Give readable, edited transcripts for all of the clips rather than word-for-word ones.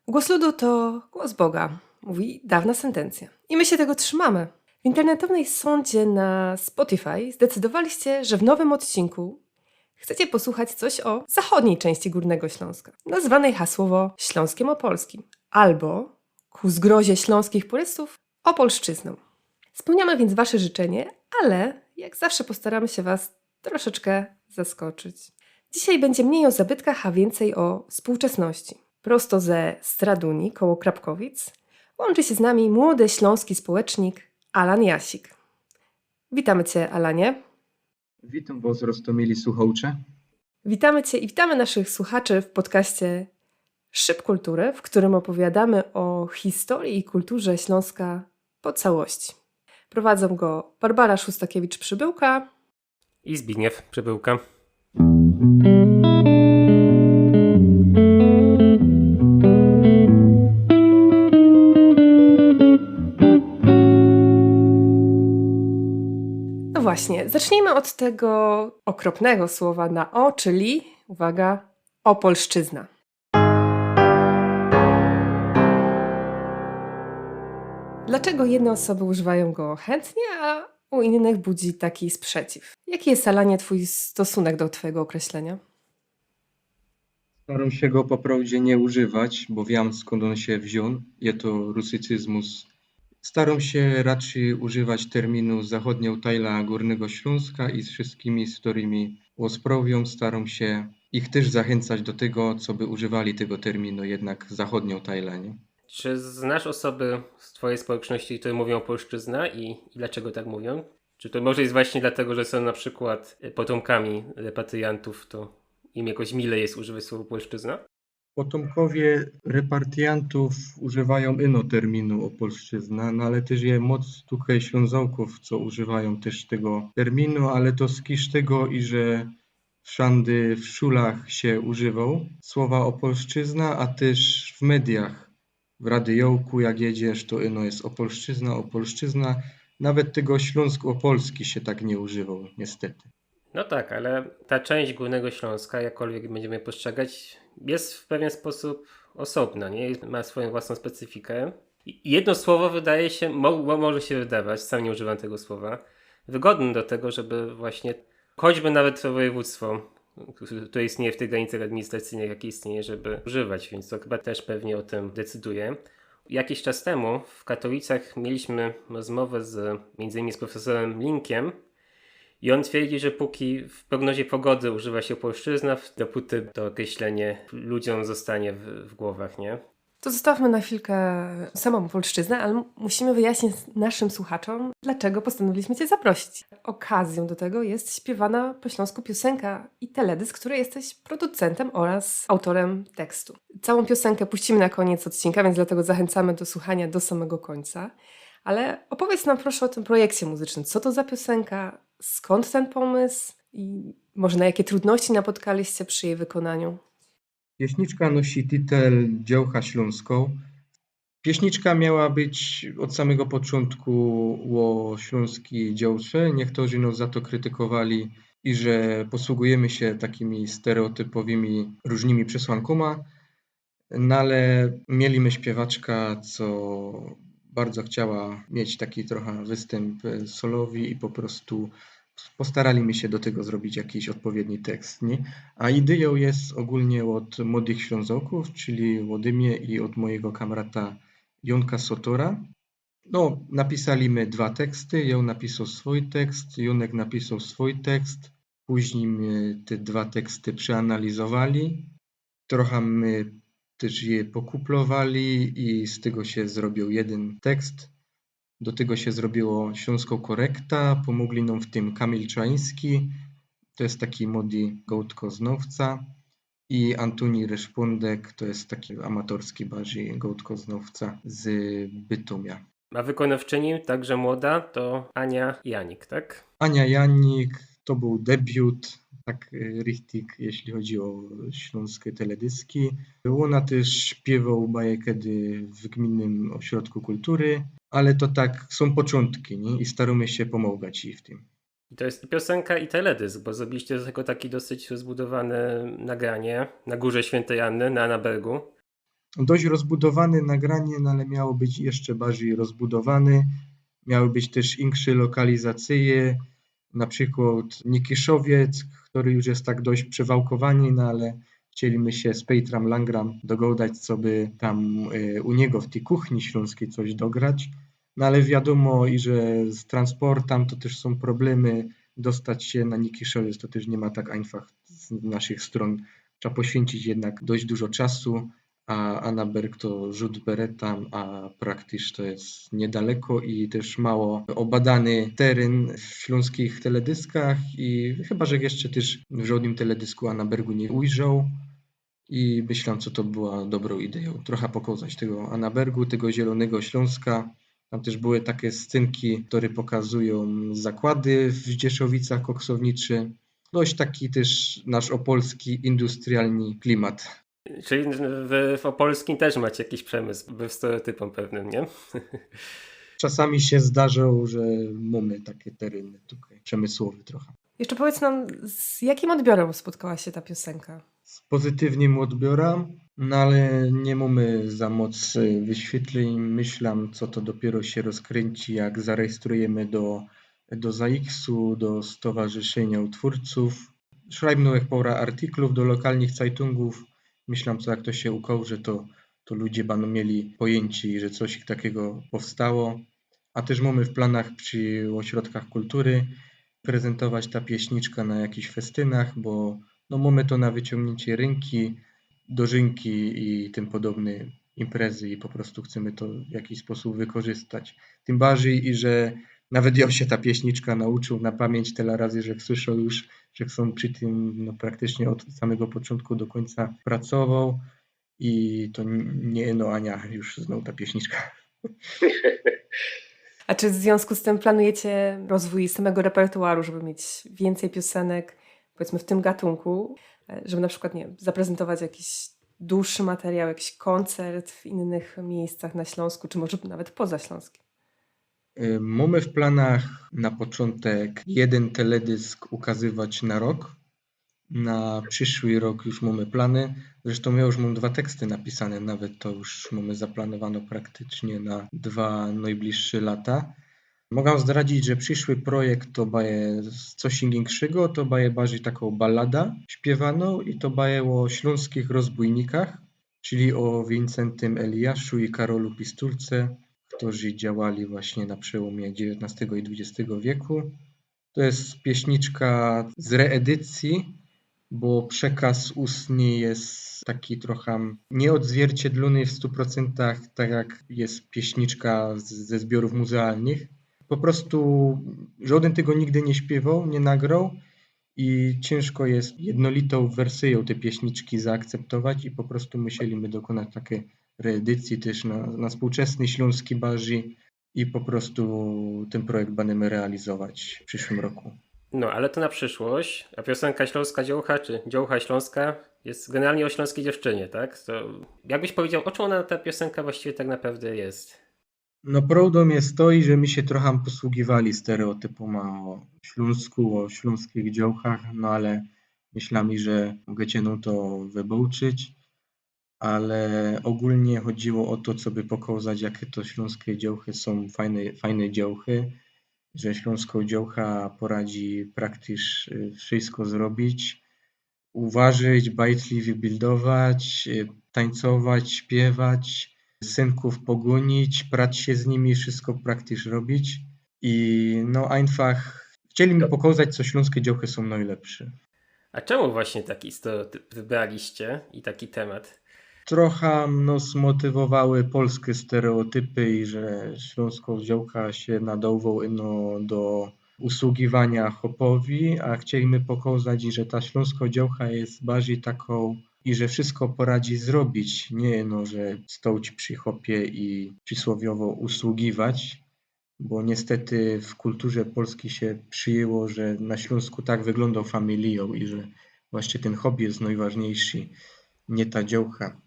Głos ludu to głos Boga, mówi dawna sentencja. I my się tego trzymamy. W internetowej sondzie na Spotify zdecydowaliście, że w nowym odcinku chcecie posłuchać coś o zachodniej części Górnego Śląska, nazwanej hasłowo Śląskiem Opolskim, albo, ku zgrozie śląskich purystów, Opolszczyzną. Spełniamy więc wasze życzenie, ale jak zawsze postaramy się was troszeczkę zaskoczyć. Dzisiaj będzie mniej o zabytkach, a więcej o współczesności. Prosto ze Straduni, koło Krapkowic, łączy się z nami młody śląski społecznik Alan Jasik. Witamy Cię, Alanie. Witam Was, roztomili słuchacze. Witamy Cię i witamy naszych słuchaczy w podcaście Szyb Kultury, w którym opowiadamy o historii i kulturze Śląska po całości. Prowadzą go Barbara Szustakiewicz-Przybyłka i Zbigniew Przybyłka. No właśnie, zacznijmy od tego okropnego słowa na o, czyli, uwaga, Opolszczyzna. Dlaczego jedne osoby używają go chętnie, a u innych budzi taki sprzeciw? Jaki jest, Alanie, Twój stosunek do Twojego określenia? Staram się go po prawdzie nie używać, bo wiem skąd on się wziął. Jest to rusycyzmus. Staram się raczej używać terminu zachodnio-tajla Górnego Śląska i z wszystkimi, z którymi rozprawiam, staram się ich też zachęcać do tego, co by używali tego terminu jednak zachodnio-tajla, nie? Czy znasz osoby z Twojej społeczności, które mówią polszczyzna i dlaczego tak mówią? Czy to może jest właśnie dlatego, że są na przykład potomkami repatriantów, to im jakoś mile jest używać słowa polszczyzna? Potomkowie repatriantów używają innego terminu opolszczyzna, no ale też jest moc tutaj Ślązaków, co używają też tego terminu, ale to z tego, i że wszędzie w szulach się używał słowa opolszczyzna, a też w mediach, w radiołku jak jedziesz, to ino jest opolszczyzna, opolszczyzna. Nawet tego śląsk-opolski się tak nie używał, niestety. No tak, ale ta część Górnego Śląska, jakkolwiek będziemy postrzegać, jest w pewien sposób osobna, nie? Ma swoją własną specyfikę. I jedno słowo wydaje się, może się wydawać, sam nie używam tego słowa, wygodne do tego, żeby właśnie, choćby nawet to województwo, które istnieje w tych granicach administracyjnych, jakie istnieje, żeby używać, więc to chyba też pewnie o tym decyduje. Jakiś czas temu w Katowicach mieliśmy rozmowę między innymi z profesorem Linkiem, i on twierdzi, że póki w prognozie pogody używa się polszczyzna, dopóty to określenie ludziom zostanie w głowach, nie? To zostawmy na chwilkę samą polszczyznę, ale musimy wyjaśnić naszym słuchaczom, dlaczego postanowiliśmy Cię zaprosić. Okazją do tego jest śpiewana po śląsku piosenka i teledysk, której jesteś producentem oraz autorem tekstu. Całą piosenkę puścimy na koniec odcinka, więc dlatego zachęcamy do słuchania do samego końca. Ale opowiedz nam proszę o tym projekcie muzycznym. Co to za piosenka? Skąd ten pomysł? I może na jakie trudności napotkaliście przy jej wykonaniu? Pieśniczka nosi tytuł Dziełcha Śląską. Pieśniczka miała być od samego początku o śląskiej działce. Niektórzy nas za to krytykowali i że posługujemy się takimi stereotypowymi różnymi przesłankami, no ale mieliśmy śpiewaczka, co bardzo chciała mieć taki trochę występ solowy i po prostu postaraliśmy się do tego zrobić jakiś odpowiedni tekst. Nie? A ideą jest ogólnie od młodych Ślązoków, czyli ode mnie i od mojego kamrata Jonka Sotora. No, napisaliśmy 2 teksty, Jon napisał swój tekst, Jonek napisał swój tekst. Później my te 2 teksty przeanalizowali. Trochę my też je pokuplowali i z tego się zrobił jeden tekst. Do tego się zrobiło śląską korekta, pomogli nam w tym Kamil Czański, to jest taki młody gołdkoznawca, i Antoni Reszpondek, to jest taki amatorski bardziej gołdkoznawca z Bytomia. A wykonawczyni, także młoda, to Ania Janik, tak? Ania Janik, to był debiut, tak richtig, jeśli chodzi o śląskie teledyski. Ona też śpiewał kiedy w Gminnym Ośrodku Kultury, ale to tak są początki, nie? I staramy się pomagać jej w tym. I to jest piosenka i teledysk, bo zrobiliście z tego taki dosyć rozbudowane nagranie na Górze Świętej Anny, na Annabergu. Dość rozbudowane nagranie, no ale miało być jeszcze bardziej rozbudowane. Miały być też inne lokalizacje, na przykład Nikiszowiec, który już jest tak dość przewałkowany, no ale chcieliśmy się z Pejtram Langram dogadać, co by tam u niego w tej kuchni śląskiej coś dograć. No ale wiadomo, i że z transportem to też są problemy, dostać się na Nikiszowiec to też nie ma tak einfach z naszych stron. Trzeba poświęcić jednak dość dużo czasu, a Annaberg to rzut beretam, a praktycznie to jest niedaleko i też mało obadany teren w śląskich teledyskach i chyba, że jeszcze też w żadnym teledysku Annabergu nie ujrzał i myślę, co to była dobrą ideą. Trochę pokazać tego Annabergu, tego Zielonego Śląska. Tam też były takie scenki, które pokazują zakłady w Dzieszowicach koksownicze. Dość taki też nasz opolski industrialny klimat. Czyli w Opolskim też macie jakiś przemysł, wbrew stereotypom pewnym, nie? Czasami się zdarzą, że mamy takie tereny tutaj przemysłowe trochę. Jeszcze powiedz nam, z jakim odbiorem spotkała się ta piosenka? Z pozytywnym odbiorem, no ale nie mamy za moc wyświetleń. Myślę, co to dopiero się rozkręci, jak zarejestrujemy do ZAX-u, do Stowarzyszenia Twórców. Schreiben jak pora artyklów do lokalnych Zeitungów. Myślę, co jak to się ukołże, to ludzie będą mieli pojęcie, że coś takiego powstało. A też mamy w planach przy ośrodkach kultury prezentować ta pieśniczka na jakichś festynach, bo no mamy to na wyciągnięcie ręki, dożynki i tym podobne imprezy i po prostu chcemy to w jakiś sposób wykorzystać. Tym bardziej, i że nawet ja się ta pieśniczka nauczył na pamięć tyle razy, że słyszał już, że są przy tym no, praktycznie od samego początku do końca pracował i to nie no Ania już znał ta pieśniczka. A czy w związku z tym planujecie rozwój samego repertuaru, żeby mieć więcej piosenek, powiedzmy w tym gatunku, żeby na przykład, nie wiem, zaprezentować jakiś dłuższy materiał, jakiś koncert w innych miejscach na Śląsku, czy może nawet poza Śląskiem? Mamy w planach na początek jeden teledysk ukazywać na rok. Na przyszły rok już mamy plany. Zresztą ja już mam 2 teksty napisane, nawet to już mamy zaplanowano praktycznie na 2 najbliższe lata. Mogę zdradzić, że przyszły projekt to będzie coś większego, to będzie bardziej taką ballada śpiewaną i to będzie o śląskich rozbójnikach, czyli o Wincentym Eliaszu i Karolu Pistulce, którzy działali właśnie na przełomie XIX i XX wieku. To jest pieśniczka z reedycji, bo przekaz ustny jest taki trochę nieodzwierciedlony w 100%, tak jak jest pieśniczka ze zbiorów muzealnych. Po prostu żaden tego nigdy nie śpiewał, nie nagrał i ciężko jest jednolitą wersję tej pieśniczki zaakceptować i po prostu musieliśmy dokonać takiej reedycji też na współczesny śląski bardziej i po prostu ten projekt będziemy realizować w przyszłym roku. No, ale to na przyszłość. A piosenka Śląska Dziołcha, czy Dziołcha Śląska jest generalnie o śląskiej dziewczynie, tak? To jakbyś powiedział, o czym ona ta piosenka właściwie tak naprawdę jest? No prawdą jest to, i że my się trochę posługiwali stereotypami o Śląsku, o śląskich dziołchach, no ale myślami, że mogecie no to wybaczyć, ale ogólnie chodziło o to, co by pokazać, jakie to śląskie dziołchy są fajne dziołchy, że śląską dziołcha poradzi praktycznie wszystko zrobić, uważać, bajtliwie bildować, tańcować, śpiewać, synków pogonić, prać się z nimi, wszystko praktycznie robić. I no einfach chcieliśmy pokazać, co śląskie dziołchy są najlepsze. A czemu właśnie taki stereotyp wybraliście i taki temat? Trochę no, zmotywowały polskie stereotypy i że śląską dziołcha się nadawał no, do usługiwania chopowi, a chcieliśmy pokazać, że ta śląska dziołcha jest bardziej taką i że wszystko poradzi zrobić, nie no, że stoć przy chopie i przysłowiowo usługiwać, bo niestety w kulturze polskiej się przyjęło, że na Śląsku tak wyglądał familią i że właśnie ten hobby jest najważniejszy, nie ta dziołcha.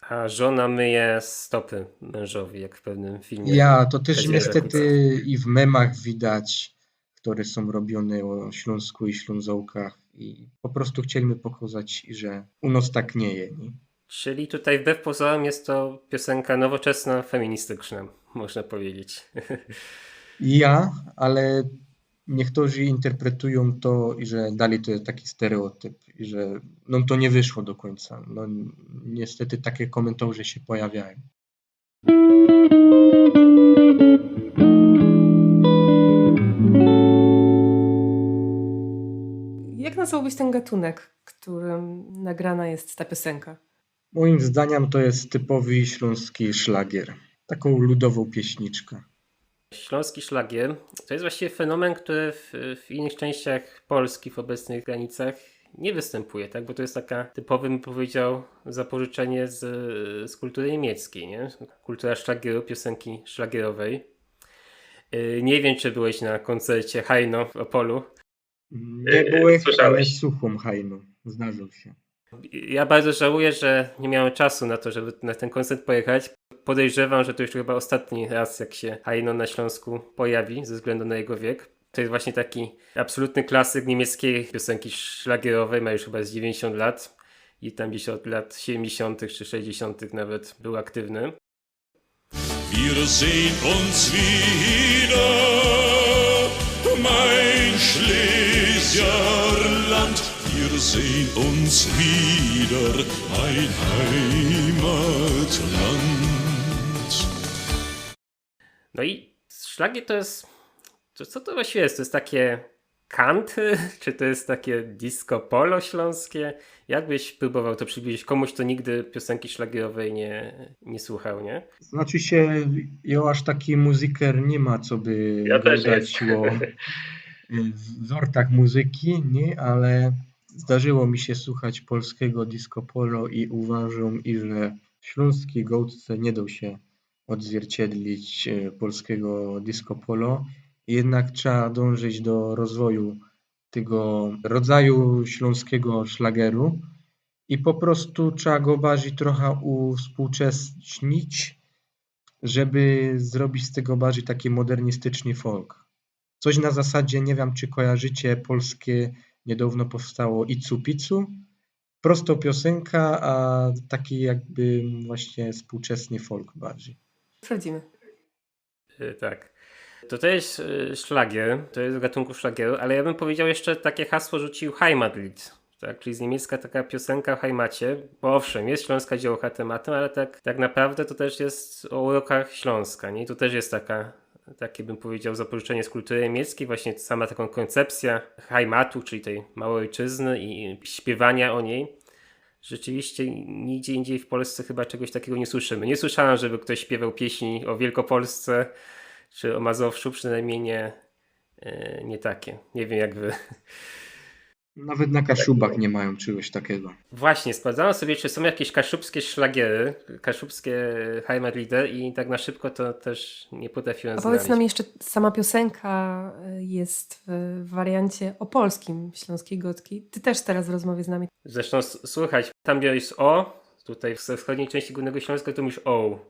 A żona myje stopy mężowi, jak w pewnym filmie. Ja, to też Kazimierza niestety i w memach widać, które są robione o Śląsku i Ślązołkach i po prostu chcieliśmy pokazać, że u nas tak nie jest. Nie? Czyli tutaj wbrew pozorom jest to piosenka nowoczesna, feministyczna, można powiedzieć. Ja, ale niektórzy interpretują to, i że dalej to jest taki stereotyp i że no to nie wyszło do końca. No niestety takie komentarze się pojawiają. Jak nazwałbyś ten gatunek, którym nagrana jest ta piosenka? Moim zdaniem to jest typowy śląski szlagier. Taką ludową pieśniczkę. Śląski szlagier to jest właściwie fenomen, który w innych częściach Polski, w obecnych granicach nie występuje, tak? Bo to jest taka typowe, bym powiedział, zapożyczenie z kultury niemieckiej, nie? Kultura szlagieru, piosenki szlagierowej. Nie wiem, czy byłeś na koncercie Hajno w Opolu. Nie byłeś, ale Słyszałeś. słucham hajnu. Zdarzył się. Ja bardzo żałuję, że nie miałem czasu na to, żeby na ten koncert pojechać. Podejrzewam, że to już chyba ostatni raz, jak się Hajno na Śląsku pojawi, ze względu na jego wiek. To jest właśnie taki absolutny klasyk niemieckiej piosenki szlagierowej, ma już chyba z 90 lat i tam gdzieś od lat 70. czy 60. nawet był aktywny. Wir sehen uns wieder, mein Schlesierland. Wir sehen uns wieder, mein Heimatland. No i szlagier to jest... Co to właściwie jest? To jest takie country? Czy to jest takie disco polo śląskie? Jakbyś próbował to przybliżyć komuś, kto nigdy piosenki szlagierowej nie słuchał, nie? Znaczy się, ja aż taki muzyker nie ma, co by Ja też gadać o wzortach muzyki, nie? Ale zdarzyło mi się słuchać polskiego disco polo i uważam, że w śląskiej gołdce nie da się odzwierciedlić polskiego disco polo. Jednak trzeba dążyć do rozwoju tego rodzaju śląskiego szlageru i po prostu trzeba go bardziej trochę uwspółcześnić, żeby zrobić z tego bardziej taki modernistyczny folk. Coś na zasadzie, nie wiem, czy kojarzycie polskie, niedawno powstało Icu Picu. Prosto piosenka, a taki jakby właśnie współczesny folk bardziej. Sprawdzimy. Tak. To jest szlagier, to jest z gatunku szlagieru, ale ja bym powiedział jeszcze takie hasło rzucił Heimatlied, tak? Czyli z niemiecka taka piosenka o Heimacie, bo owszem, jest śląska dziełcha tematem, ale tak naprawdę to też jest o urokach Śląska, nie? I to też jest takie bym powiedział zapożyczenie z kultury niemieckiej, właśnie sama taką koncepcja Heimatu, czyli tej małej ojczyzny i śpiewania o niej. Rzeczywiście nigdzie indziej w Polsce chyba czegoś takiego nie słyszymy. Nie słyszałem, żeby ktoś śpiewał pieśni o Wielkopolsce czy o Mazowszu, przynajmniej nie takie. Nie wiem jak wy. Nawet na Kaszubach nie mają czegoś takiego. Właśnie, sprawdzałem sobie, czy są jakieś kaszubskie szlagiery, kaszubskie Heimatlieder i tak na szybko to też nie potrafiłem A powiedz znaleźć. nam jeszcze, sama piosenka jest w wariancie opolskim Śląskiej Gotki. Ty też teraz w rozmowie z nami. Zresztą słychać, tam gdzie jest o, tutaj w wschodniej części Górnego Śląska to mówisz o,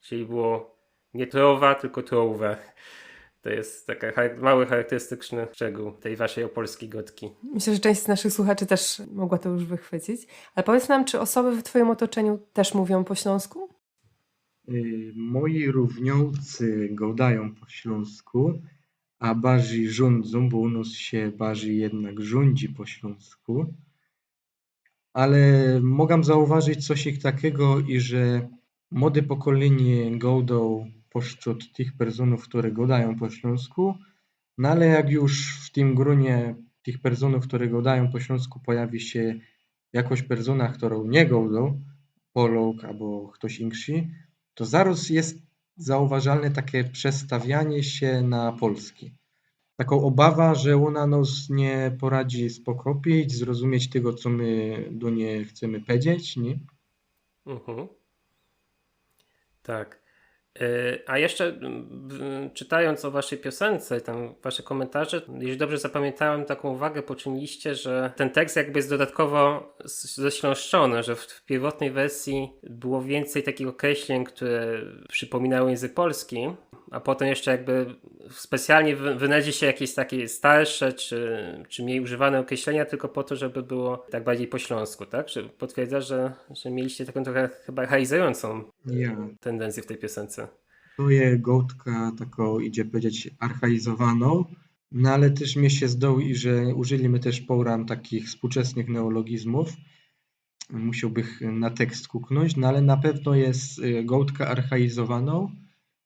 czyli było nie trowa, tylko trołwe. To jest taki mały, charakterystyczny szczegół tej waszej opolskiej gotki. Myślę, że część z naszych słuchaczy też mogła to już wychwycić. Ale powiedz nam, czy osoby w twoim otoczeniu też mówią po śląsku? Moi równiący gadają po śląsku, a bardziej rządzą, bo u nas się bardziej jednak rządzi po śląsku. Ale mogę zauważyć coś takiego, i że młode pokolenie godą pośród tych personów, które gadają po śląsku, no ale jak już w tym gronie tych personów, które gadają po śląsku pojawi się jakaś persona, którą nie godą, Polak albo ktoś inszy, to zaraz jest zauważalne takie przestawianie się na polski. Taką obawa, że ona nas nie poradzi spokopić, zrozumieć tego, co my do niej chcemy powiedzieć, nie? Mhm. Tak. A jeszcze czytając o waszej piosence, tam wasze komentarze, jeśli dobrze zapamiętałem, taką uwagę poczyniliście, że ten tekst jakby jest dodatkowo ześląszczony, że w pierwotnej wersji było więcej takich określeń, które przypominały język polski, a potem jeszcze jakby specjalnie wynajdzie się jakieś takie starsze czy mniej używane określenia tylko po to, żeby było tak bardziej po śląsku, tak? Że potwierdzasz, że mieliście taką trochę chyba archaizującą Ja, tendencję w tej piosence. to je gołtka taką, idzie powiedzieć, archaizowaną, no ale też mnie się zdał i że użyliśmy też poram takich współczesnych neologizmów. Musiałbych na tekst kuknąć, no ale na pewno jest gołtka archaizowaną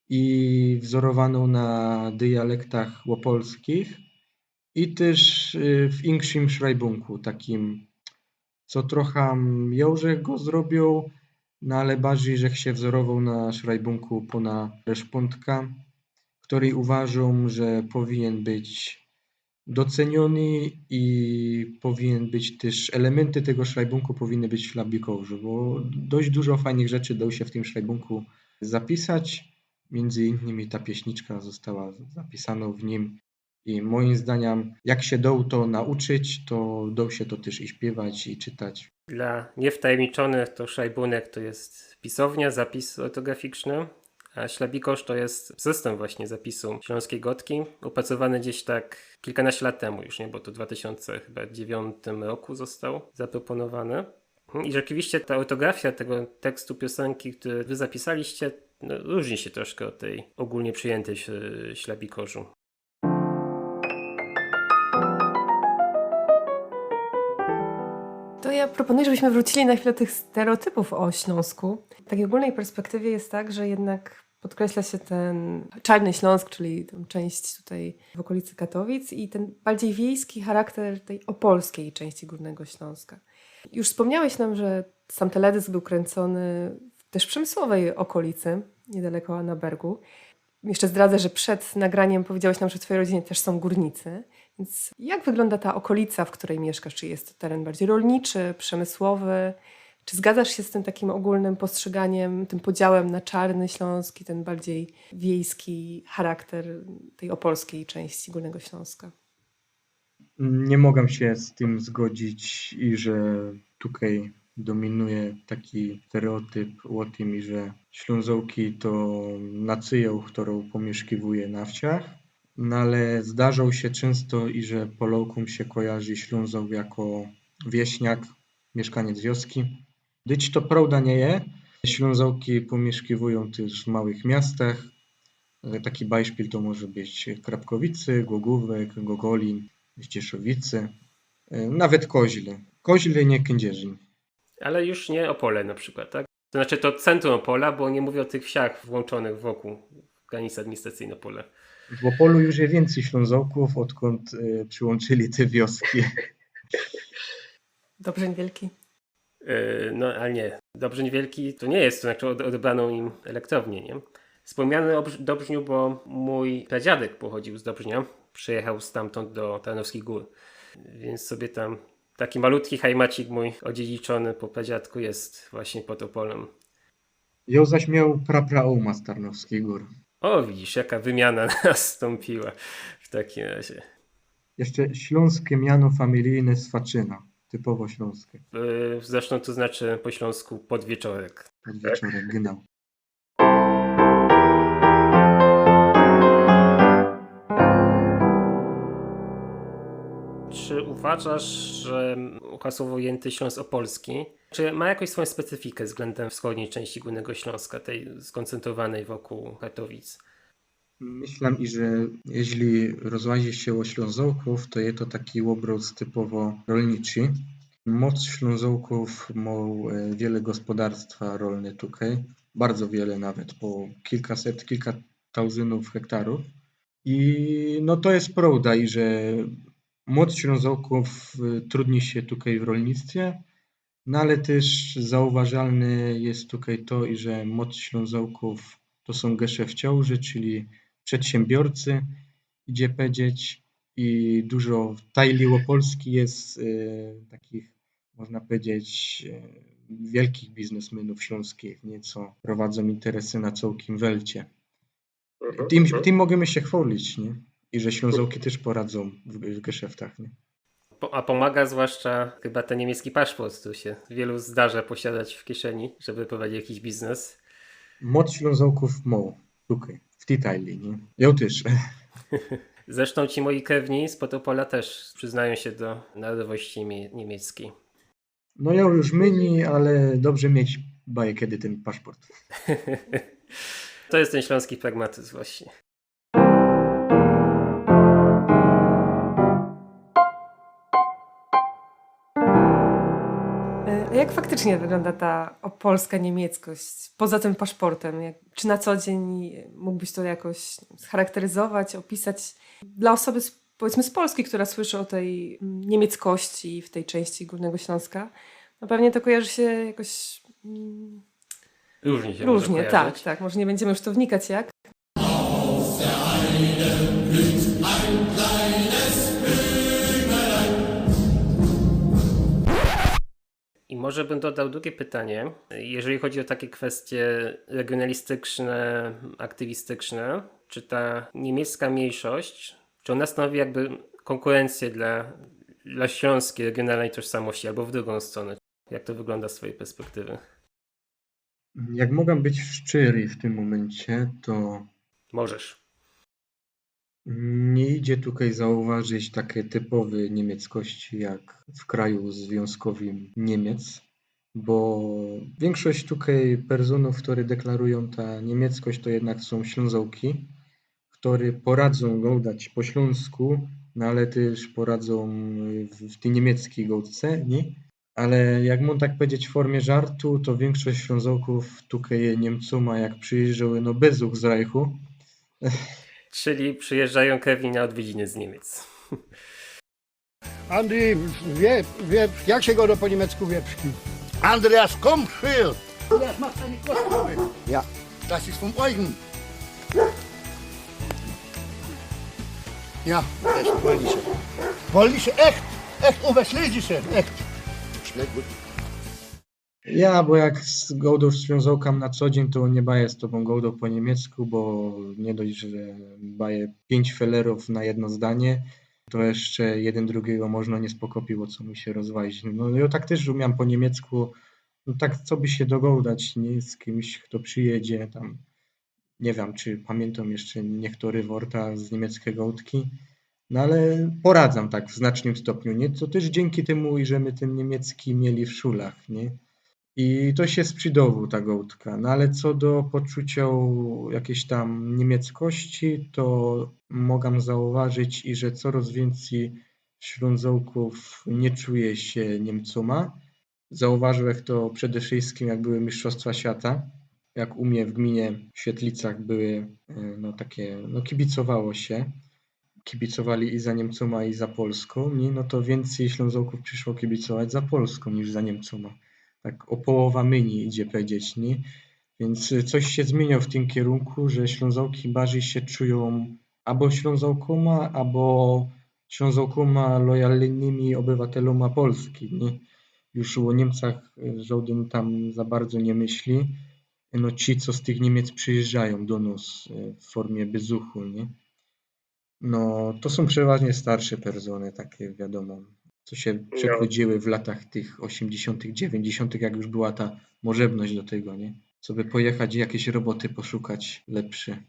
i wzorowaną na dialektach łopolskich i też w inkszym szrajbunku, takim, co trochę Jołżech go zrobił, no ale bardziej, że się wzorował na szrajbunku pana Reszpontka, który uważam, że powinien być doceniony i powinien być też, elementy tego szrajbunku powinny być w Ślabikorzu, bo dość dużo fajnych rzeczy dało się w tym szrajbunku zapisać. Między innymi ta pieśniczka została zapisana w nim i moim zdaniem, jak się dał to nauczyć, to dał się to też i śpiewać, i czytać. Dla niewtajemniczonych to szajbunek to jest pisownia, zapis ortograficzny, a ślabikosz to jest system właśnie zapisu śląskiej gotki, opracowany gdzieś tak kilkanaście lat temu już, nie? Bo to w 2009 roku został zaproponowany. I rzeczywiście ta ortografia tego tekstu piosenki, który wy zapisaliście, no, różni się troszkę od tej ogólnie przyjętej w ślabikorzu. To ja proponuję, żebyśmy wrócili na chwilę do tych stereotypów o Śląsku. W takiej ogólnej perspektywie jest tak, że jednak podkreśla się ten czarny Śląsk, czyli tę część tutaj w okolicy Katowic i ten bardziej wiejski charakter tej opolskiej części Górnego Śląska. Już wspomniałeś nam, że sam teledysk był kręcony w też przemysłowej okolicy, niedaleko Annabergu. Jeszcze zdradzę, że przed nagraniem powiedziałeś nam, że w twojej rodzinie też są górnicy. Więc jak wygląda ta okolica, w której mieszkasz? Czy jest to teren bardziej rolniczy, przemysłowy? Czy zgadzasz się z tym takim ogólnym postrzeganiem, tym podziałem na czarny Śląsk i ten bardziej wiejski charakter tej opolskiej części Górnego Śląska? Nie mogę się z tym zgodzić i że tutaj dominuje taki stereotyp o tym, i że Ślązołki to nacją, którą pomieszkiwuje na wsiach. No ale zdarzał się często i że Polokom się kojarzy Ślązoł jako wieśniak, mieszkaniec wioski. Dyć to prawda nie je. Ślązołki pomieszkiwują też w małych miastach. Taki bajszpil to może być Krapkowice, Głogówek, Gogolin, Ścieszowice, nawet Koźle. Koźle, nie Kędzierzyn. Ale już nie Opole na przykład, tak? To znaczy to centrum Opola, bo nie mówię o tych wsiach włączonych wokół granicy administracyjnej Opola. W Opolu już jest więcej Ślązołków, odkąd przyłączyli te wioski. Dobrzeń Wielki. No ale nie. Dobrzeń Wielki to nie jest, to znaczy odebrano im elektrownię, nie? Wspomniany o Dobrzniu, bo mój pradziadek pochodził z Dobrznia. Przyjechał stamtąd do Tarnowskich Gór. Więc sobie tam taki malutki hajmacik mój odziedziczony po pradziadku jest właśnie pod Opolem. Ją zaś miał praprauma z Tarnowskich Gór. O, widzisz, jaka wymiana nastąpiła w takim razie. Jeszcze śląskie miano familijne Swaczyna, typowo śląskie. Zresztą to znaczy po śląsku podwieczorek. Podwieczorek, genau. Czy uważasz, że hasłowo ujęty Śląsk Opolski, czy ma jakąś swoją specyfikę względem wschodniej części Górnego Śląska, tej skoncentrowanej wokół Katowic? Myślę, i że jeśli rozłazi się o Ślązołków, to jest to taki obrót typowo rolniczy. Moc Ślązołków ma wiele gospodarstwa rolne tutaj, bardzo wiele nawet, po kilkaset, kilka tausynów hektarów. I no to jest prawda, i że moc Ślązołków trudni się tutaj w rolnictwie, no ale też zauważalne jest tutaj to, i że moc Ślązołków to są geszefciąży, czyli przedsiębiorcy, idzie powiedzieć, i dużo w tajli Łopolski jest takich, można powiedzieć, wielkich biznesmenów śląskich, nieco prowadzą interesy na całkiem welcie. Tym możemy się chwalić, nie? I że Ślązołki też poradzą w geszeftach, nie? A pomaga zwłaszcza chyba ten niemiecki paszport, który się wielu zdarza posiadać w kieszeni, żeby prowadzić jakiś biznes. Moc Ślązołków mało tutaj, detali, nie? Ja też. Zresztą ci moi krewni z Potopola też przyznają się do narodowości niemieckiej. No ja już mniej, ale dobrze mieć baję kiedy ten paszport. To jest ten śląski pragmatyzm właśnie. A jak faktycznie wygląda ta opolska niemieckość poza tym paszportem? Czy na co dzień mógłbyś to jakoś scharakteryzować, opisać dla osoby, powiedzmy z Polski, która słyszy o tej niemieckości w tej części Górnego Śląska? No pewnie to kojarzy się jakoś Różnie się może różnie, kojarzyć. tak. Może nie będziemy już w to wnikać jak. I może bym dodał drugie pytanie. Jeżeli chodzi o takie kwestie regionalistyczne, aktywistyczne, czy ta niemiecka mniejszość, czy ona stanowi jakby konkurencję dla śląskiej regionalnej tożsamości, albo w drugą stronę? Jak to wygląda z twojej perspektywy? Jak mogę być szczery w tym momencie, to Możesz. nie idzie tutaj zauważyć takie typowe niemieckości jak w kraju związkowym Niemiec, bo większość tutaj personów, które deklarują ta niemieckość, to jednak są Ślązołki, które poradzą gadać po śląsku, no ale też poradzą w tej niemieckiej gołdce, nie? Ale jak mam tak powiedzieć w formie żartu, to większość Ślązoków tutaj Niemców ma jak przyjeżdżały no bezuch z Reichu. Czyli przyjeżdżają krewni na odwiedziny z Niemiec. Andrzej, jak się go po niemiecku wieprzki? Andreas, komm, schwer! Andreas, mach deine Kostprobe. Ja, das ist vom Eugen. Ja, Das ist polnische. polnische, echt, echt oberschlesische, echt. Schnell gut. Ja, bo jak z gołdą związałkam na co dzień, to nie baję z tobą gołdą po niemiecku, bo nie dość, że baję 5 felerów na jedno zdanie, to jeszcze jeden drugiego można nie spokopiło, co mu się rozwazić. No ja tak też umiałem po niemiecku, no tak co by się dogadać, nie, z kimś, kto przyjedzie tam, nie wiem, czy pamiętam jeszcze niektóre worta z niemieckiej gołdki, no ale poradzam tak w znacznym stopniu, nie, to też dzięki temu, że my ten niemiecki mieli w szulach, nie. I to się sprzydował ta gołdka. No ale co do poczucia jakiejś tam niemieckości, to mogę zauważyć, i że coraz więcej Ślązołków nie czuje się Niemcoma. Zauważyłem to przede wszystkim, jak były Mistrzostwa Świata. Jak u mnie w gminie w Świetlicach były no takie, no kibicowało się. Kibicowali i za Niemcoma, i za Polską, nie? No to więcej Ślązoków przyszło kibicować za Polską niż za Niemcoma. Tak o połowa mniej idzie powiedzieć, nie? Więc coś się zmienia w tym kierunku, że Ślązołki bardziej się czują albo Ślązołkoma, albo Ślązołkoma lojalnymi obywateloma Polski, nie? Już o Niemcach żaden tam za bardzo nie myśli. No ci, co z tych Niemiec przyjeżdżają do nas w formie bezuchu, nie? No, to są przeważnie starsze persony, takie wiadomo, co się przechłodziły w latach tych 80., 90., jak już była ta możebność do tego, nie? Co by pojechać i jakieś roboty poszukać lepsze.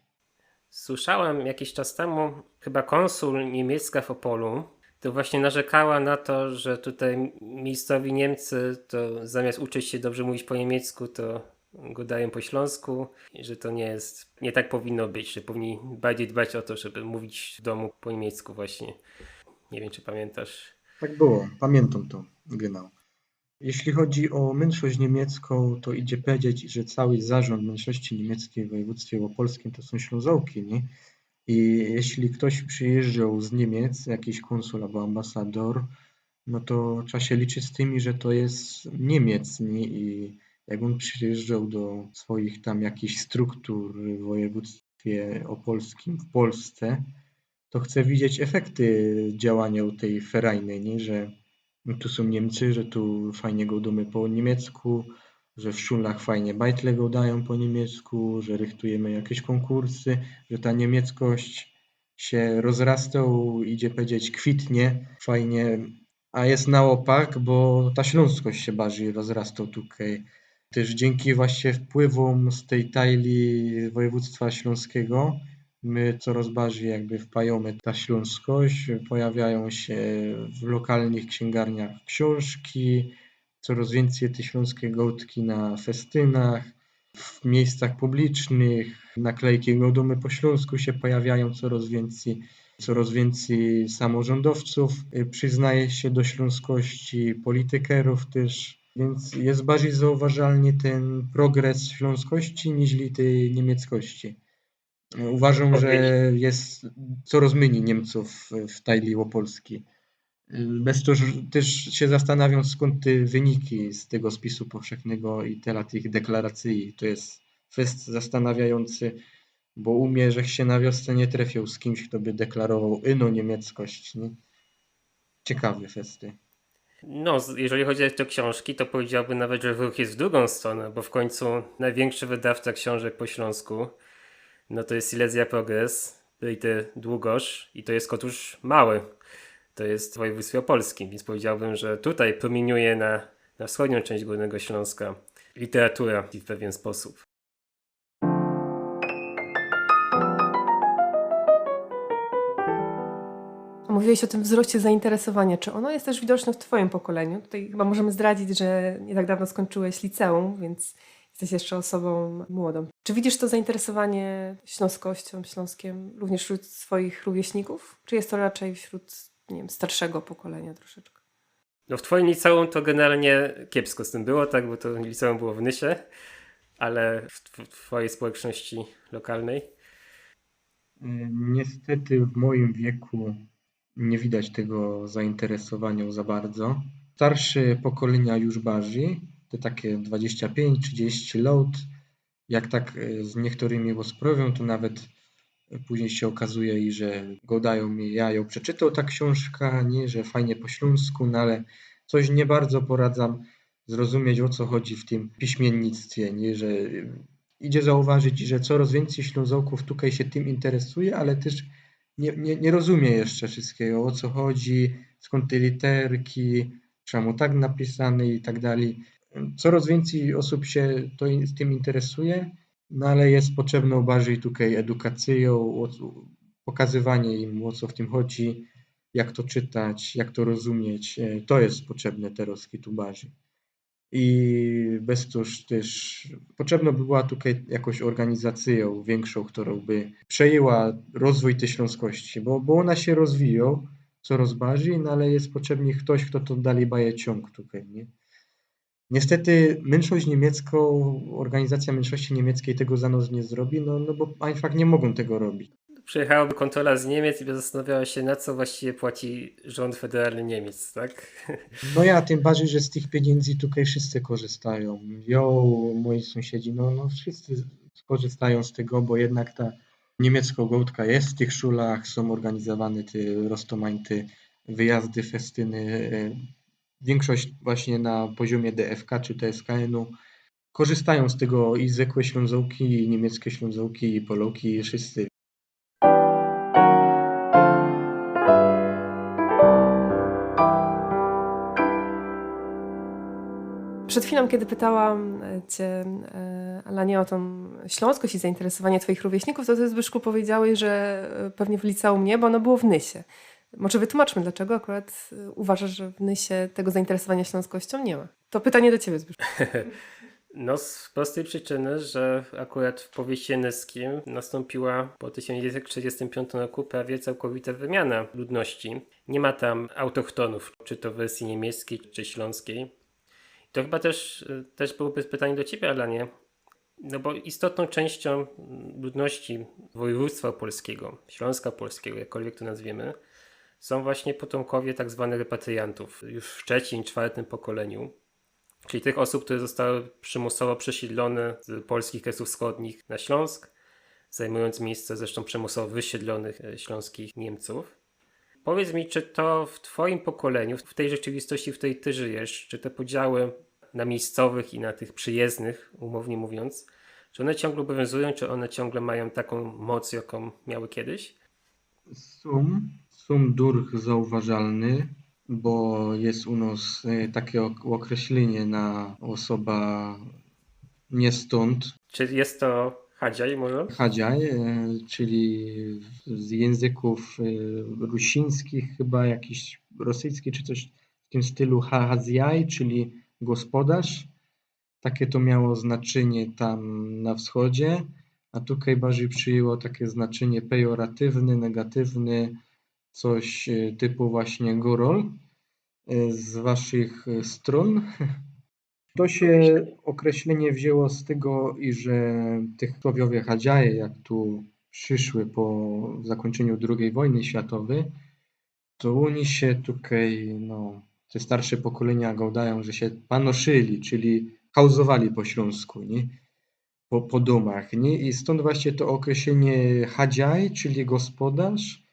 Słyszałem jakiś czas temu, chyba konsul niemiecka w Opolu, to właśnie narzekała na to, że tutaj miejscowi Niemcy to zamiast uczyć się dobrze mówić po niemiecku, to gadają po śląsku i że to nie tak powinno być, że powinni bardziej dbać o to, żeby mówić w domu po niemiecku właśnie. Nie wiem, czy pamiętasz. Tak było, pamiętam to, genau. Jeśli chodzi o mniejszość niemiecką, to idzie powiedzieć, że cały zarząd mniejszości niemieckiej w województwie opolskim to są Ślązołki, nie? I jeśli ktoś przyjeżdżał z Niemiec, jakiś konsul albo ambasador, no to trzeba się liczyć z tymi, że to jest Niemiec, nie? I jak on przyjeżdżał do swoich tam jakichś struktur w województwie opolskim w Polsce, to chce widzieć efekty działania tej ferajnej, nie? Że tu są Niemcy, że tu fajnie godamy po niemiecku, że w szulach fajnie bajtle gadają po niemiecku, że rychtujemy jakieś konkursy, że ta niemieckość się rozrasta, idzie powiedzieć kwitnie, fajnie, a jest na opak, bo ta śląskość się bardziej rozrasta tutaj. Też dzięki właśnie wpływom z tej tajli województwa śląskiego my coraz bardziej jakby wpajamy ta śląskość, pojawiają się w lokalnych księgarniach książki, coraz więcej te śląskie gołtki na festynach, w miejscach publicznych, naklejki Godumy po śląsku się pojawiają coraz więcej samorządowców przyznaje się do śląskości, politykerów też, więc jest bardziej zauważalny ten progres śląskości niż tej niemieckości. Uważam, że jest coraz mniej Niemców w tajli Łopolski. Bez to też się zastanawiam, skąd te wyniki z tego spisu powszechnego i tych deklaracji. To jest fest zastanawiający, bo umie, że się na wiosce nie trafiał z kimś, kto by deklarował ino niemieckość. Nie? Ciekawe festy. No, jeżeli chodzi o te książki, to powiedziałbym nawet, że ruch jest w drugą stronę, bo w końcu największy wydawca książek po śląsku, no to jest Silesia Progress, Byty Długosz i to jest Kotusz Mały. To jest w województwie opolskim, więc powiedziałbym, że tutaj promieniuje na wschodnią część Górnego Śląska literatura w pewien sposób. Mówiłeś o tym wzroście zainteresowania. Czy ono jest też widoczne w Twoim pokoleniu? Tutaj chyba możemy zdradzić, że nie tak dawno skończyłeś liceum, więc jesteś jeszcze osobą młodą. Czy widzisz to zainteresowanie śląskością, Śląskiem również wśród swoich rówieśników? Czy jest to raczej wśród, nie wiem, starszego pokolenia troszeczkę? No w twoim liceum to generalnie kiepsko z tym było, tak, bo to liceum było w Nysie, ale w twojej społeczności lokalnej. Niestety w moim wieku nie widać tego zainteresowania za bardzo. Starsze pokolenia już bardziej, te takie 25-30 lat, jak tak z niektórymi rozprawią, to nawet później się okazuje, i że gadają mi, ja ją przeczytał ta książka, nie, że fajnie po śląsku, no ale coś nie bardzo poradzam zrozumieć, o co chodzi w tym piśmiennictwie, nie, że idzie zauważyć, że coraz więcej Ślązoków tutaj się tym interesuje, ale też nie rozumie jeszcze wszystkiego, o co chodzi, skąd te literki, czemu tak napisane i tak dalej. Coraz więcej osób się tym interesuje, no ale jest potrzebną bardziej tutaj edukacją, pokazywanie im, o co w tym chodzi, jak to czytać, jak to rozumieć. To jest potrzebne teraz tu bardziej. I bez też potrzebna by była tutaj jakoś organizacją większą, która by przejęła rozwój tej śląskości, bo ona się rozwija coraz bardziej, no ale jest potrzebny ktoś, kto to dalej baje ciąg tutaj, nie? Niestety mniejszość niemiecką, organizacja mniejszości niemieckiej tego za nas nie zrobi, no bo einfach nie mogą tego robić. Przyjechałaby kontrola z Niemiec i by zastanawiała się, na co właściwie płaci rząd federalny Niemiec, tak? No ja, tym bardziej, że z tych pieniędzy tutaj wszyscy korzystają. Moi sąsiedzi, no wszyscy korzystają z tego, bo jednak ta niemiecka gołtka jest w tych szulach, są organizowane te roztomańte wyjazdy, festyny. Większość właśnie na poziomie DFK czy TSKN-u korzystają z tego i zwykłe Ślązołki, i niemieckie Ślązołki, i Poloki, i wszyscy. Przed chwilą, kiedy pytałam Cię, Alanie, o tą śląskość i zainteresowanie Twoich rówieśników, to Ty, Zbyszku, powiedziałeś, że pewnie w liceum nie, bo ono było w Nysie. Może wytłumaczmy, dlaczego akurat uważasz, że w Nysie tego zainteresowania śląskością nie ma. To pytanie do Ciebie, Zbyszku. No z prostej przyczyny, że akurat w powieście nyskim nastąpiła po 1945 roku prawie całkowita wymiana ludności. Nie ma tam autochtonów, czy to w wersji niemieckiej, czy śląskiej. To chyba też byłoby pytanie do Ciebie, Alanie. No bo istotną częścią ludności województwa opolskiego, Śląska Polskiego, jakkolwiek to nazwiemy, są właśnie potomkowie tak zwanych repatriantów już w trzecim, czwartym pokoleniu. Czyli tych osób, które zostały przymusowo przesiedlone z polskich Kresów Wschodnich na Śląsk, zajmując miejsce zresztą przymusowo wysiedlonych śląskich Niemców. Powiedz mi, czy to w Twoim pokoleniu, w tej rzeczywistości, w której Ty żyjesz, czy te podziały na miejscowych i na tych przyjezdnych, umownie mówiąc, czy one ciągle obowiązują, czy one ciągle mają taką moc, jaką miały kiedyś? Są durch zauważalny, bo jest u nas takie określenie na osoba nie stąd. Czy jest to Hadziaj może? Hadziaj, czyli z języków rusińskich, chyba jakiś rosyjski czy coś w tym stylu Hazjaj, czyli gospodarz. Takie to miało znaczenie tam na wschodzie, a tutaj bardziej przyjęło takie znaczenie pejoratywne, negatywne, coś typu właśnie górol z waszych stron. To się określenie wzięło z tego, że tychowiowie Hadziaje, jak tu przyszły po zakończeniu II wojny światowej, to oni się tutaj, no, te starsze pokolenia gadają, że się panoszyli, czyli chauzowali po śląsku, nie? Po domach, nie? I stąd właśnie to określenie Hadziaj, czyli gospodarz,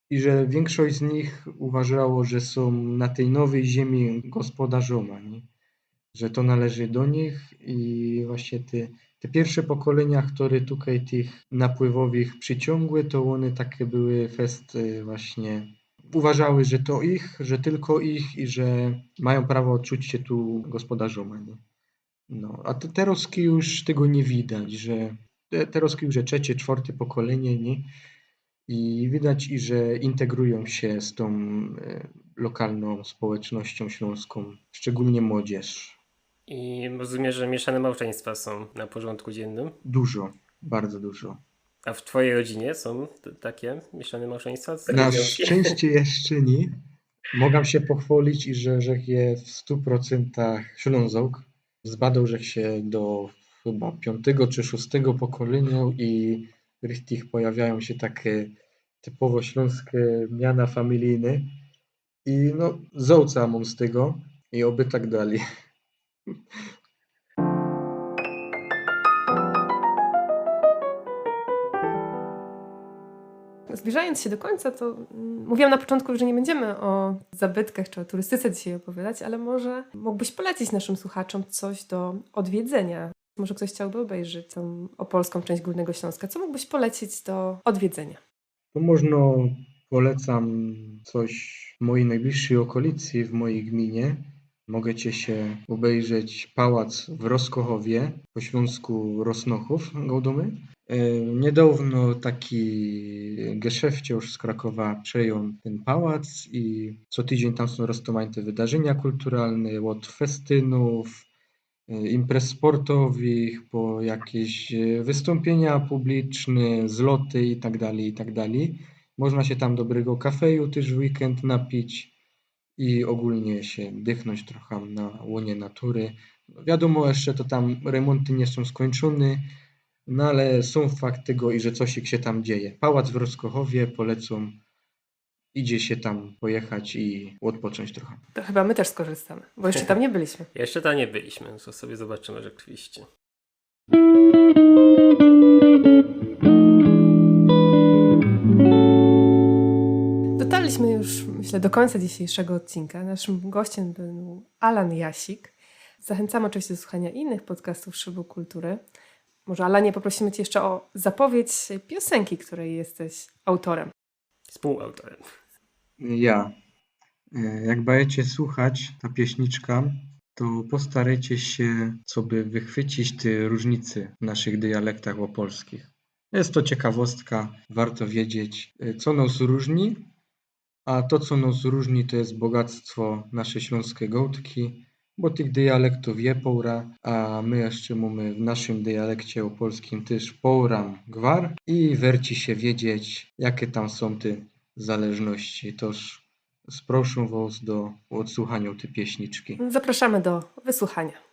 i że większość z nich uważało, że są na tej nowej ziemi gospodarzoma, nie? Że to należy do nich i właśnie te pierwsze pokolenia, które tutaj tych napływowych przyciągły, to one takie były fest właśnie, uważały, że to ich, że tylko ich i że mają prawo czuć się tu gospodarzoma, nie? No, a teraz już tego nie widać, że teraz już trzecie, czwarte pokolenie, nie? I widać, i że integrują się z tą lokalną społecznością śląską, szczególnie młodzież. I rozumiem, że mieszane małżeństwa są na porządku dziennym. Dużo, bardzo dużo. A w twojej rodzinie są takie mieszane małżeństwa? Na szczęście jeszcze nie. Mogę się pochwalić, i że je w 100% Ślązok. Zbadał, że się do chyba 5. czy 6. pokolenia i w tych pojawiają się takie typowo śląskie miana familijne. I no, zołca mam z tego i oby tak dalej. Zbliżając się do końca, to mówiłam na początku, że nie będziemy o zabytkach czy o turystyce dzisiaj opowiadać, ale może mógłbyś polecić naszym słuchaczom coś do odwiedzenia. Może ktoś chciałby obejrzeć tą opolską część Górnego Śląska. Co mógłbyś polecić do odwiedzenia? To można polecam coś w mojej najbliższej okolicy, w mojej gminie. Możecie się obejrzeć pałac w Roskochowie, po śląsku Rosnochów, gołdomy. Niedawno taki geszefciarz z Krakowa przejął ten pałac i co tydzień tam są rozmaite wydarzenia kulturalne, od festynów, imprez sportowych, po jakieś wystąpienia publiczne, zloty itd., itd. Można się tam dobrego kafeju też w weekend napić i ogólnie się dychnąć trochę na łonie natury. Wiadomo, jeszcze to tam remonty nie są skończone, no ale są fakt tego, i że coś się tam dzieje. Pałac w Roskochowie polecam. Idzie się tam pojechać i odpocząć trochę. To chyba my też skorzystamy, bo jeszcze tam nie byliśmy. Jeszcze tam nie byliśmy, to sobie zobaczymy rzeczywiście. Dotarliśmy już, myślę, do końca dzisiejszego odcinka. Naszym gościem był Alan Jasik. Zachęcamy oczywiście do słuchania innych podcastów Szybu Kultury. Może, Alanie, poprosimy Cię jeszcze o zapowiedź piosenki, której jesteś autorem. Współautorem. Ja. Jak będziecie słuchać ta pieśniczka, to postarajcie się sobie wychwycić te różnice w naszych dialektach opolskich. Jest to ciekawostka, warto wiedzieć, co nas różni, a to, co nas różni, to jest bogactwo nasze śląskie gołtki, bo tych dialektów je poura, a my jeszcze mamy w naszym dialekcie opolskim też pouram gwar i werci się wiedzieć, jakie tam są te zależności. Toż proszę was do odsłuchania tej pieśniczki. Zapraszamy do wysłuchania.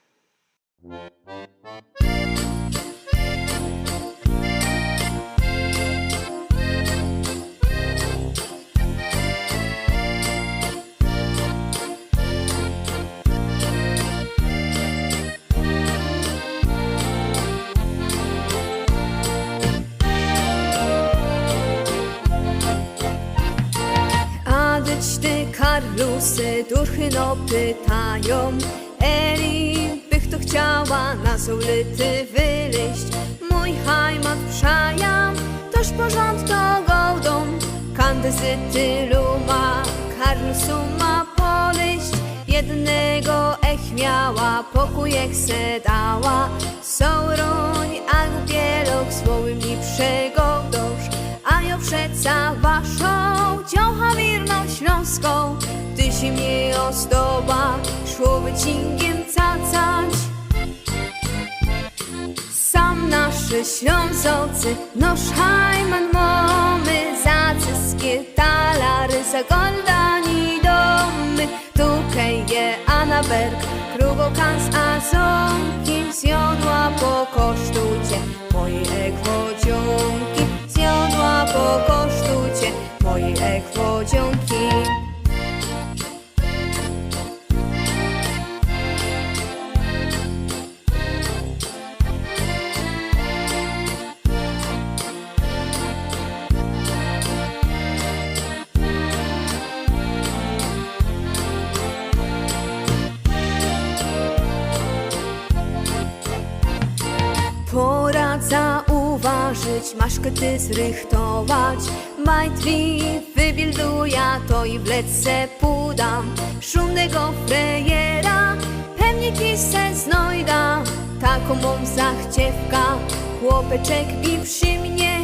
Karlusy duchy no pytają, Eli bych to chciała na zulity wyleść. Mój hajmat przajam, toż porządko gołdą, kandyzy tylu ma, Karlusu ma poleść. jednego miała, pokój se dała. Soruń, a gubielok słowy mi przegodosz, a ja przeca waszą dziołcha wierną śląską. Ty się mnie ozdoba, szło wycingiem cacać. Sam naszy Ślązocy, noż hajman mamy, zacyskie talary, zagoldani domy. Tukej je Anaberg, krugokans a ząbki, zjodła po kosztucie mojej ekwodziunki, zjodła po kosztucie mojej ekwodziunki. Pora zauważyć, masz ty zrychtować. Majtwi wybilduja, to i w lecce pudam. Szumnego frejera, pewnie kisę znojda. Taką mam zachciewka, chłopeczek bi przy mnie.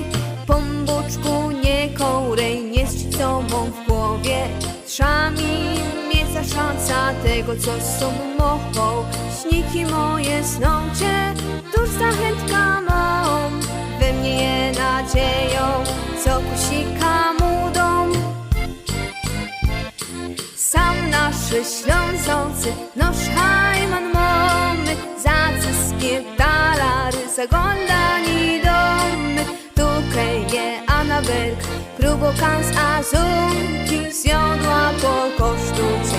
Pombuczku nie kołrej, nie co mam w głowie. Trza mi miejsca szansa tego, co są mochą. Śniki moje snącie, tuż zachętka mą. We mnie je nadzieją, co kusika mudą. Sam naszy Ślązocy, noż hajman mamy, zacyskie talary, zaglądani domy. Tukej je Anaberg, krugokans a zunki, zjodła po kosztu